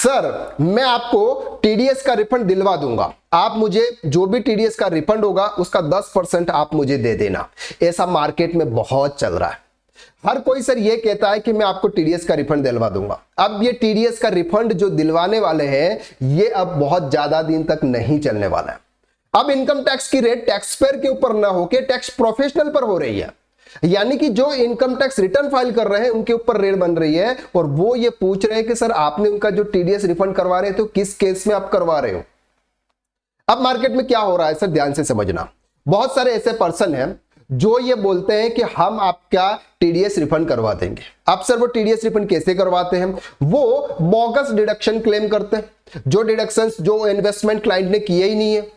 Sir मैं आपको TDS का रिफंड दिलवा दूंगा, आप मुझे जो भी टीडीएस का रिफंड होगा उसका 10% आप मुझे दे देना। ऐसा मार्केट में बहुत चल रहा है। हर कोई सर ये कहता है कि मैं आपको टीडीएस का रिफंड दिलवा दूंगा। अब ये टीडीएस का रिफंड जो दिलवाने वाले हैं ये अब बहुत ज्यादा दिन तक नहीं चलने वाला है। अब इनकम टैक्स की रेट टैक्स पेयर के ऊपर ना होके टैक्स प्रोफेशनल पर हो रही है, यानी कि जो इनकम टैक्स रिटर्न फाइल कर रहे हैं उनके ऊपर रेट बन रही है और वो ये पूछ रहे हैं कि सर आपने उनका जो टीडीएस रिफंड करवा रहे थे तो किस केस में आप करवा रहे हो। अब मार्केट में क्या हो रहा है सर, ध्यान से समझना। बहुत सारे ऐसे पर्सन हैं जो ये बोलते हैं कि हम आपका टीडीएस रिफंड करवा देंगे। अब सर वो टीडीएस रिफंड कैसे करवाते हैं, वो बोगस डिडक्शन क्लेम करते हैं, जो डिडक्शंस जो इन्वेस्टमेंट क्लाइंट ने किए ही नहीं है,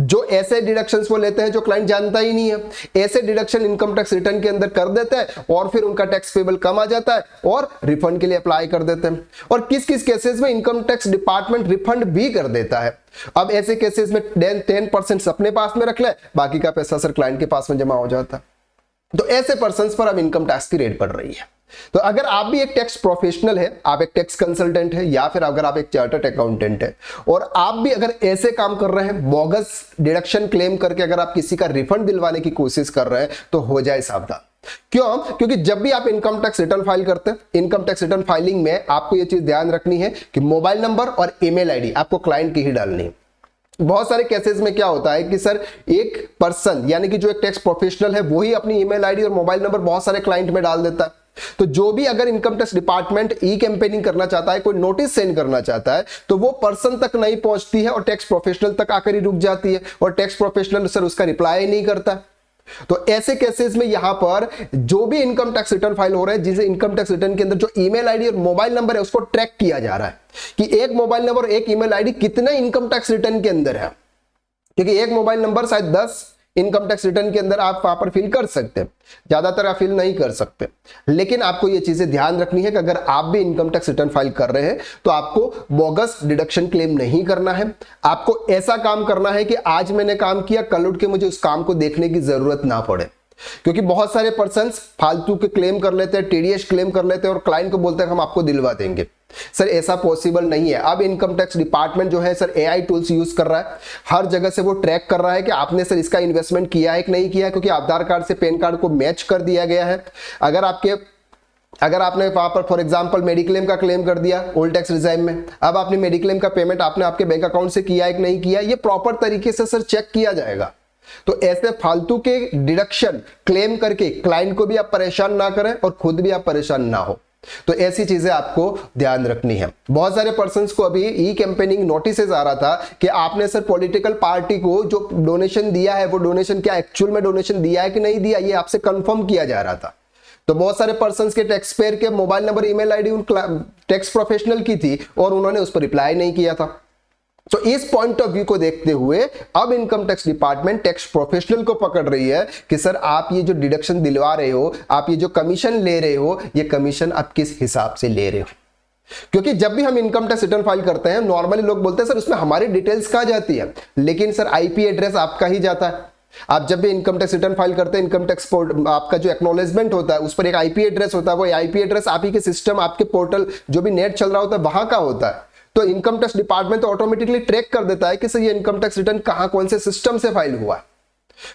जो ऐसे डिडक्शंस वो लेते हैं जो क्लाइंट जानता ही नहीं है। ऐसे डिडक्शन इनकम टैक्स रिटर्न के अंदर कर देते हैं और फिर उनका टैक्स पेबल कम आ जाता है और रिफंड के लिए अप्लाई कर देते हैं। और किस किस केसेस में इनकम टैक्स डिपार्टमेंट रिफंड भी कर देता है। अब ऐसे केसेस में 10% अपने पास में रख ले, बाकी का पैसा सर क्लाइंट के पास में जमा हो जाता है। तो ऐसे पर्संस पर अब इनकम टैक्स की रेट पड़ रही है। तो अगर आप भी एक टैक्स प्रोफेशनल है, आप एक टैक्स कंसल्टेंट है या फिर अगर आप एक चार्टर्ड अकाउंटेंट है और आप भी अगर ऐसे काम कर रहे हैं, बोगस डिडक्शन क्लेम करके अगर आप किसी का रिफंड दिलवाने की कोशिश कर रहे हैं तो हो जाए सावधान। क्यों? क्योंकि जब भी आप इनकम टैक्स रिटर्न फाइल करते हैं, इनकम टैक्स रिटर्न फाइलिंग में आपको यह चीज ध्यान रखनी है कि मोबाइल नंबर और ईमेल आईडी आपको क्लाइंट की ही डालनी है। बहुत सारे केसेस में क्या होता है कि सर एक पर्सन यानी कि जो एक टैक्स प्रोफेशनल है वही अपनी ईमेल आईडी और मोबाइल नंबर बहुत सारे क्लाइंट में डाल देता है। तो जो भी अगर इनकम टैक्स डिपार्टमेंट ई कैंपेनिंग करना चाहता है, कोई नोटिस सेंड करना चाहता है, तो वो पर्सन तक नहीं पहुंचती है और टैक्स प्रोफेशनल तक आकर ही रुक जाती है और टैक्स प्रोफेशनल सर उसका रिप्लाई नहीं करता। तो ऐसे केसेस में यहां पर जो भी इनकम टैक्स रिटर्न फाइल हो रहा है, जिसे इनकम टैक्स रिटर्न के अंदर जो ईमेल आईडी और मोबाइल नंबर है उसको ट्रैक किया जा रहा है कि एक मोबाइल नंबर और एक ईमेल आईडी कितने इनकम टैक्स रिटर्न के अंदर है। क्योंकि एक मोबाइल नंबर शायद 10 इनकम टैक्स रिटर्न के अंदर आप वहां पर फिल कर सकते हैं, ज्यादातर आप फिल नहीं कर सकते। लेकिन आपको ये चीजें ध्यान रखनी है कि अगर आप भी इनकम टैक्स रिटर्न फाइल कर रहे हैं तो आपको बोगस डिडक्शन क्लेम नहीं करना है। आपको ऐसा काम करना है कि आज मैंने काम किया, कल उठ के मुझे उस काम को देखने की जरूरत ना पड़े। क्योंकि बहुत सारे पर्सन्स फालतू के क्लेम कर लेते हैं, टीडीएस क्लेम कर लेते हैं और क्लाइंट को बोलते हैं हम आपको दिलवा देंगे। सर ऐसा पॉसिबल नहीं है। अब इनकम टैक्स डिपार्टमेंट जो है सर एआई टूल्स यूज कर रहा है, हर जगह से वो ट्रैक कर रहा है कि आपने सर इसका इन्वेस्टमेंट किया है कि नहीं किया है, क्योंकि आधार कार्ड से पैन कार्ड को मैच कर दिया गया है। अगर आपने वहां पर फॉर एग्जांपल मेडिक्लेम का क्लेम कर दिया ओल्ड टैक्स रिजाइम में, अब आपने मेडिक्लेम का पेमेंट आपने आपके बैंक अकाउंट से किया है कि नहीं किया, ये प्रॉपर तरीके से सर चेक किया जाएगा। तो ऐसे फालतू के डिडक्शन क्लेम करके क्लाइंट को भी आप परेशान ना करें और खुद भी आप परेशान ना हो। तो ऐसी चीजें आपको ध्यान रखनी है। बहुत सारे पर्सन्स को अभी ई कैंपेनिंग नोटिसेस आ रहा था कि आपने सर पॉलिटिकल पार्टी को जो डोनेशन दिया है वो डोनेशन क्या एक्चुअल में डोनेशन दिया है कि नहीं दिया, ये आपसे कंफर्म किया जा रहा था। तो बहुत सारे पर्सन्स के टैक्स पेयर के मोबाइल नंबर ईमेल आईडी उन टैक्स प्रोफेशनल की थी और उन्होंने उस पर रिप्लाई नहीं किया था। तो इस पॉइंट ऑफ व्यू को देखते हुए अब income tax department tax professional को पकड़ रही है कि सर आप ये जो डिडक्शन दिलवा रहे हो, आप ये जो कमीशन ले रहे हो, ये कमीशन आप किस हिसाब से ले रहे हो। क्योंकि जब भी हम इनकम टैक्स रिटर्न फाइल करते हैं नॉर्मली लोग बोलते हैं सर उसमें हमारी डिटेल्स कहां जाती है, लेकिन सर आईपी एड्रेस आपका ही जाता है। आप जब भी इनकम टैक्स रिटर्न फाइल करते हैं, इनकम टैक्स आपका जो एक्नॉलेजमेंट होता है उस पर एक आईपी एड्रेस होता है, वो आईपी एड्रेस आप ही के सिस्टम, आपके पोर्टल जो भी नेट चल रहा होता है वहां का होता है। तो इनकम टैक्स डिपार्टमेंट तो ऑटोमेटिकली ट्रैक कर देता है कि सर ये इनकम टैक्स रिटर्न कहां कौन से सिस्टम से फाइल हुआ है।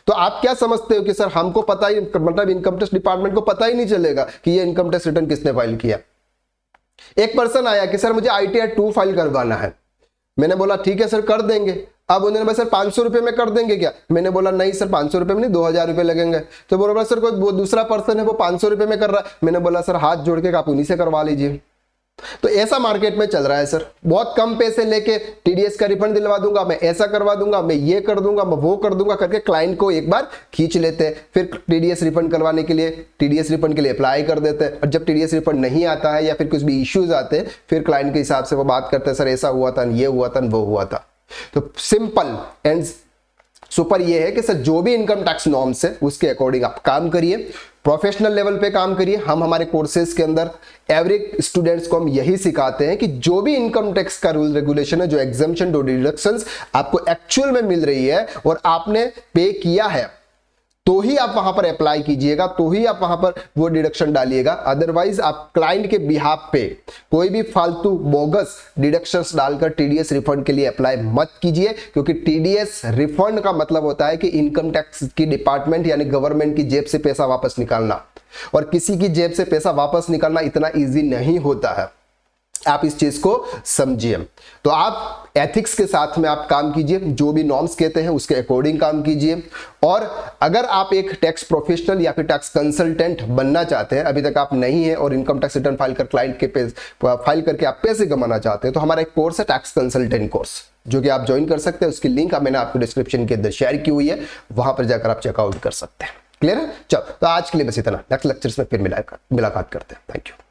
तो आप क्या समझते हो कि सर हमको पता ही, मतलब इनकम टैक्स डिपार्टमेंट को पता ही नहीं चलेगा कि ये इनकम टैक्स रिटर्न किसने फाइल किया। एक पर्सन आया कि सर मुझे ITR 2 फाइल करवाना है। मैंने बोला ठीक है सर कर देंगे। अब उन्होंने बोला सर 500 रुपए में कर देंगे क्या? मैंने बोला नहीं सर 500 रुपए में नहीं, 2000 रुपए लगेंगे। तो बोला सर कोई दूसरा पर्सन है वो 500 रुपए में कर रहा है। मैंने बोला सर हाथ जोड़ के आप उन्हीं से करवा लीजिए। तो ऐसा मार्केट में चल रहा है सर, बहुत कम पैसे लेके टीडीएस का रिफंड दिलवा दूंगा, मैं ऐसा करवा दूंगा, मैं ये कर दूंगा, मैं वो कर दूंगा करके क्लाइंट को एक बार खींच लेते हैं। फिर टीडीएस रिफंड करवाने के लिए टीडीएस रिफंड के लिए अप्लाई कर देते हैं और जब टीडीएस रिफंड नहीं आता है या फिर कुछ भी इश्यूज आते हैं फिर क्लाइंट के हिसाब से वो बात करते हैं सर ऐसा हुआ था, ये हुआ था, वो हुआ था। तो सिंपल एंड सुपर ये है कि सर जो भी इनकम टैक्स नॉर्म्स है उसके अकॉर्डिंग आप काम करिए, प्रोफेशनल लेवल पे काम करिए। हम हमारे कोर्सेज के अंदर एवरी स्टूडेंट्स को हम यही सिखाते हैं कि जो भी इनकम टैक्स का रूल रेगुलेशन है, जो एग्जम्पशन, जो डिडक्शंस आपको एक्चुअल में मिल रही है और आपने पे किया है, तो ही आप वहां पर अप्लाई कीजिएगा, तो ही आप वहां पर वो डिडक्शन डालिएगा। अदरवाइज आप क्लाइंट के बिहाफ पे कोई भी फालतू बोगस डिडक्शंस डालकर टीडीएस रिफंड के लिए अप्लाई मत कीजिए, क्योंकि टीडीएस रिफंड का मतलब होता है कि इनकम टैक्स की डिपार्टमेंट यानी गवर्नमेंट की जेब से पैसा वापस निकालना, और किसी की जेब से पैसा वापस निकालना इतना ईजी नहीं होता है। आप इस चीज को समझिए। तो आप एथिक्स के साथ में आप काम कीजिए, जो भी नॉर्म्स कहते हैं उसके अकॉर्डिंग काम कीजिए। और अगर आप एक टैक्स प्रोफेशनल या फिर टैक्स कंसल्टेंट बनना चाहते हैं, अभी तक आप नहीं है, और इनकम टैक्स रिटर्न फाइल कर क्लाइंट के फाइल करके आप पैसे कमाना चाहते हैं, तो हमारा एक कोर्स है टैक्स कंसल्टेंट कोर्स, जो कि आप ज्वाइन कर सकते हैं। उसकी लिंक मैंने आपको डिस्क्रिप्शन के अंदर शेयर की हुई है, वहां पर जाकर आप चेकआउट कर सकते हैं। क्लियर है? चलो, तो आज के लिए बस इतना। नेक्स्ट लेक्चर्स में फिर मुलाकात करते हैं। Thank you.